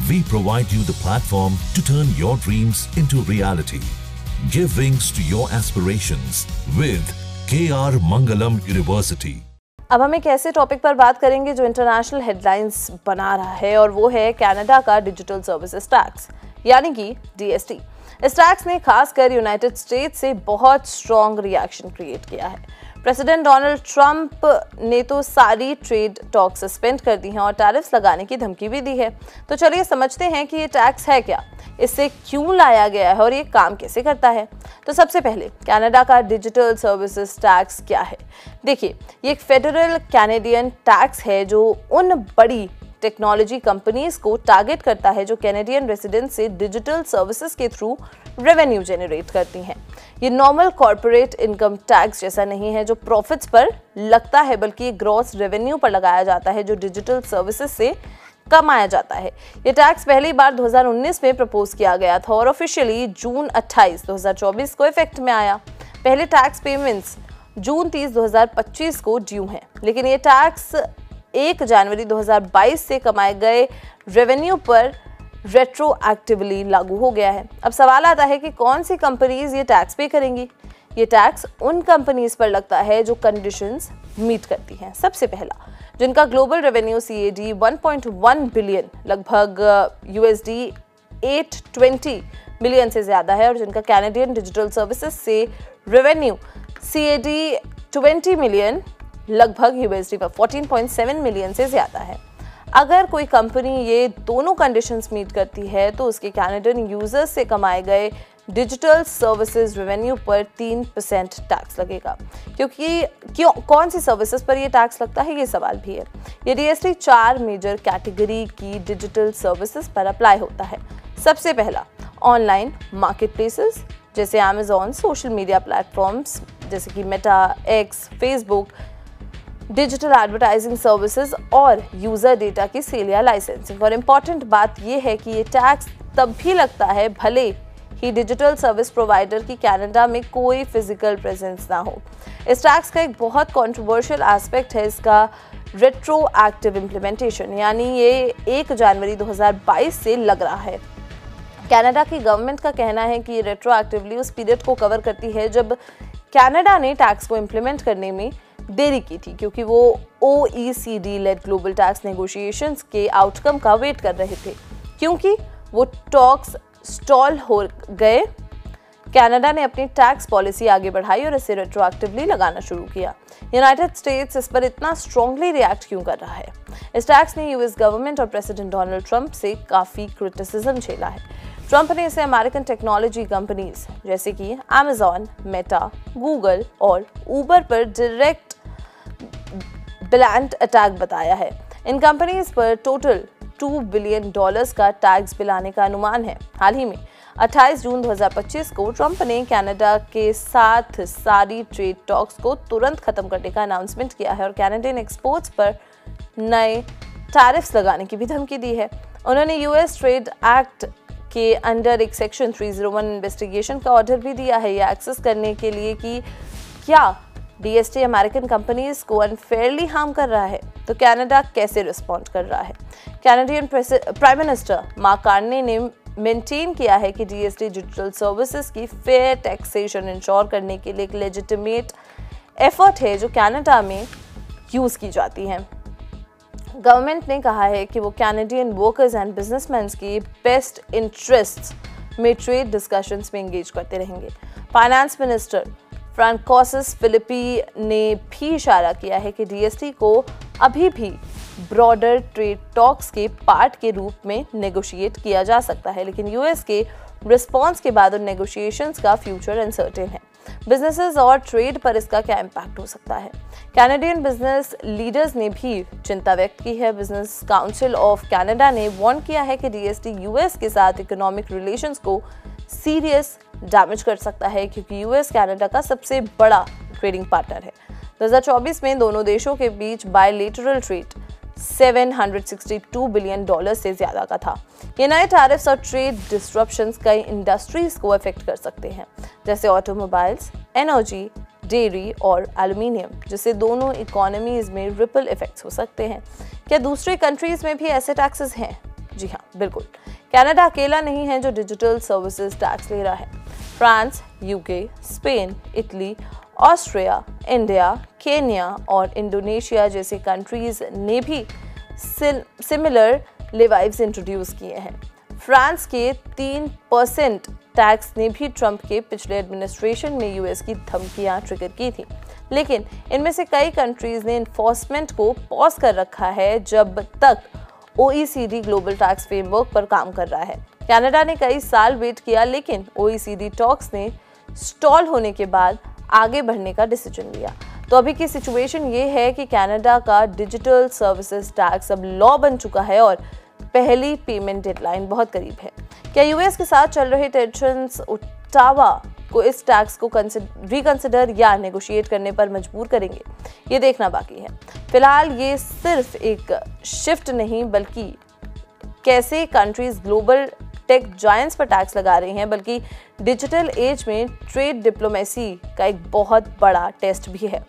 We provide you the platform to turn your dreams into reality. Give wings to your aspirations with KR Mangalam University. अब हम एक ऐसे topic पर बात करेंगे जो इंटरनेशनल हेडलाइंस बना रहा है और वो है कनाडा का डिजिटल सर्विसेज टैक्स यानी कि DST। इस टैक्स ने खासकर यूनाइटेड स्टेट्स से बहुत स्ट्रॉन्ग रिएक्शन क्रिएट किया है। प्रेसिडेंट डोनाल्ड ट्रंप ने तो सारी ट्रेड टॉक सस्पेंड कर दी हैं और टैरिफ्स लगाने की धमकी भी दी है। तो चलिए समझते हैं कि ये टैक्स है क्या, इससे क्यों लाया गया है और ये काम कैसे करता है। तो सबसे पहले कनाडा का डिजिटल सर्विसेज टैक्स क्या है। देखिए, ये एक फेडरल कैनेडियन टैक्स है जो उन बड़ी टेक्नोलॉजी कंपनीज को टारगेट करता है जो कैनेडियन रेजिडेंट से डिजिटल सर्विसेज के थ्रू रेवेन्यू जनरेट करती हैं। ये नॉर्मल कॉर्पोरेट इनकम टैक्स जैसा नहीं है जो प्रॉफिट्स पर लगता है, बल्कि ग्रॉस रेवेन्यू पर लगाया जाता है जो डिजिटल सर्विसेज से कमाया जाता है। ये टैक्स पहली बार 2019 में प्रपोज किया गया था और ऑफिशियली जून 28, 2024 को इफेक्ट में आया। पहले टैक्स पेमेंट्स जून 30, 2025 को ड्यू हैं, लेकिन ये टैक्स 1 जनवरी 2022 से कमाए गए रेवेन्यू पर रेट्रोएक्टिवली लागू हो गया है। अब सवाल आता है कि कौन सी कंपनीज ये टैक्स पे करेंगी। ये टैक्स उन कंपनीज पर लगता है जो कंडीशंस मीट करती हैं। सबसे पहला, जिनका ग्लोबल रेवेन्यू CAD 1.1 बिलियन लगभग USD 820 मिलियन से ज़्यादा है और जिनका कैनेडियन डिजिटल सर्विसेज से रेवेन्यू CAD 20 मिलियन लगभग USD 14.7 मिलियन से ज़्यादा है। अगर कोई कंपनी ये दोनों कंडीशंस मीट करती है तो उसके कैनेडियन यूजर्स से कमाए गए डिजिटल सर्विसेज रेवेन्यू पर 3% टैक्स लगेगा। क्यों कौन सी सर्विसेज पर ये टैक्स लगता है, ये सवाल भी है। ये DST 4 मेजर कैटेगरी की डिजिटल सर्विसेज पर अप्लाई होता है। सबसे पहला, ऑनलाइन मार्केट प्लेसेस जैसे अमेजॉन, सोशल मीडिया प्लेटफॉर्म्स जैसे कि Meta, x, Facebook, digital advertising services और यूजर डेटा की सेल या लाइसेंसिंग। और इम्पॉर्टेंट बात यह है कि ये टैक्स तब भी लगता है भले ही डिजिटल सर्विस प्रोवाइडर की कनाडा में कोई फिजिकल प्रेजेंस ना हो। इस टैक्स का एक बहुत कंट्रोवर्शियल एस्पेक्ट है इसका रेट्रोएक्टिव इम्प्लीमेंटेशन, यानी ये 1 जनवरी 2022 से लग रहा है। कनाडा की गवर्नमेंट का कहना है कि रेट्रोएक्टिवली उस पीरियड को कवर करती है जब कनाडा ने टैक्स को इम्प्लीमेंट करने में देरी की थी, क्योंकि वो OECD led global tax negotiations के आउटकम का वेट कर रहे थे। क्योंकि वो टॉक्स स्टॉल हो गए, कनाडा ने अपनी टैक्स पॉलिसी आगे बढ़ाई और इसे रेट्रोएक्टिवली लगाना शुरू किया। यूनाइटेड स्टेट्स इस पर इतना स्ट्रांगली रिएक्ट क्यों कर रहा है। इस टैक्स ने US गवर्नमेंट और प्रेसिडेंट डोनाल्ड ट्रंप से काफ़ी क्रिटिसिज्म झेला है। ट्रंप ने इसे अमेरिकन टेक्नोलॉजी कंपनीज जैसे कि अमेजॉन, मेटा, गूगल और ऊबर पर डायरेक्ट ब्लैंड अटैक बताया है। इन कंपनीज पर टोटल $2 बिलियन का टैक्स बिल आने का अनुमान है। हाल ही में 28 जून 2025 को ट्रंप ने कनाडा के साथ सारी ट्रेड टॉक्स को तुरंत खत्म करने का अनाउंसमेंट किया है और कैनेडियन एक्सपोर्ट्स पर नए टैरिफ्स लगाने की भी धमकी दी है। उन्होंने US ट्रेड एक्ट के अंडर एक सेक्शन 301 इन्वेस्टिगेशन का ऑर्डर भी दिया है यह एक्सेस करने के लिए कि क्या DST अमेरिकन कंपनीज को अनफेयरली हार्म कर रहा है। तो कनाडा कैसे रिस्पॉन्ड कर रहा है। Canadian prime minister mark Carney ने मेंटेन किया है कि DST डिजिटल सर्विसेज की फेयर टैक्सेशन इंश्योर करने के लिए एक लेजिटिमेट एफर्ट है जो कनाडा में यूज़ की जाती है। गवर्नमेंट ने कहा है कि वो कैनेडियन वर्कर्स एंड बिजनेसमैन की बेस्ट इंटरेस्ट्स में ट्रेड डिस्कशंस में एंगेज करते रहेंगे। फाइनेंस मिनिस्टर फ्रांकोइस फिलिपी ने भी इशारा किया है कि DST को अभी भी ब्रॉडर ट्रेड टॉक्स के पार्ट के रूप में नेगोशिएट किया जा सकता है, लेकिन US के रिस्पॉन्स के बाद उन नेगोशिएशंस का फ्यूचर अनसर्टेन है। बिजनेसेस और ट्रेड पर इसका क्या इम्पैक्ट हो सकता है। कैनेडियन बिजनेस लीडर्स ने भी चिंता व्यक्त की है। बिजनेस काउंसिल ऑफ कनाडा ने वार्न किया है कि DST US के साथ इकोनॉमिक रिलेशंस को सीरियस डैमेज कर सकता है, क्योंकि US कनाडा का सबसे बड़ा ट्रेडिंग पार्टनर है। 2024 में दोनों देशों के बीच बायलैटरल ट्रेड $762 बिलियन से ज्यादा का था। ये नए टैरिफ्स और ट्रेड डिस्ट्रप्शंस कई इंडस्ट्रीज को अफेक्ट कर सकते हैं, जैसे ऑटोमोबाइल्स, एनर्जी, डेयरी और एल्यूमिनियम, जिससे दोनों इकोनॉमीज में रिपल इफेक्ट्स हो सकते हैं। क्या दूसरे कंट्रीज में भी ऐसे टैक्सेस हैं? जी हाँ, बिल्कुल, कनाडा अकेला नहीं है जो डिजिटल सर्विसेज टैक्स ले रहा है। France, UK, Spain, Italy, Austria, India, Kenya और इंडोनेशिया जैसे कंट्रीज ने भी सिमिलर लेवाइव्स इंट्रोड्यूस किए हैं। फ्रांस के 3% टैक्स ने भी ट्रंप के पिछले एडमिनिस्ट्रेशन में यूएस की धमकियां ट्रिगर की थी, लेकिन इनमें से कई कंट्रीज ने इन्फोर्समेंट को पॉज कर रखा है जब तक OECD ग्लोबल टैक्स फ्रेमवर्क पर काम कर रहा है। कनाडा ने कई साल वेट किया, लेकिन OECD टॉक्स ने स्टॉल होने के बाद आगे बढ़ने का डिसीजन लिया। तो अभी की सिचुएशन ये है कि कनाडा का डिजिटल सर्विसेज टैक्स अब लॉ बन चुका है और पहली पेमेंट डेडलाइन बहुत करीब है। क्या यूएस के साथ चल रहे टेंशंस ओटावा को इस टैक्स को रिकंसिडर या नेगोशिएट करने पर मजबूर करेंगे, ये देखना बाकी है। फिलहाल ये सिर्फ एक शिफ्ट नहीं, बल्कि कैसे कंट्रीज ग्लोबल टेक जायंट्स पर टैक्स लगा रही हैं, बल्कि डिजिटल एज में ट्रेड डिप्लोमेसी का एक बहुत बड़ा टेस्ट भी है।